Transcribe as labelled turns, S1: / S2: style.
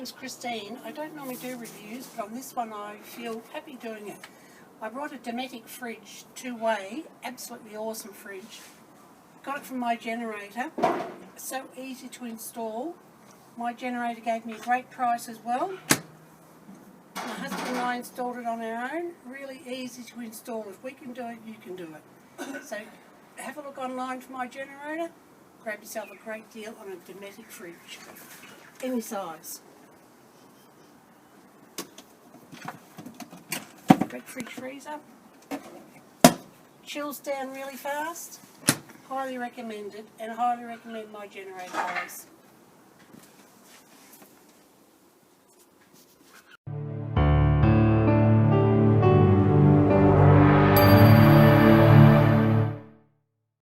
S1: name's Christine. I don't normally do reviews, but on this one I feel happy doing it. I brought a Dometic fridge, two-way, absolutely awesome fridge. Got it from my generator, so easy to install. My generator gave me a great price as well. My husband and I installed it on our own, really easy to install. If we can do it, you can do it. So have a look online for my generator, grab yourself a great deal on a Dometic fridge, any size. Great fridge freezer, chills down really fast, highly recommended, and highly recommend my generator guys.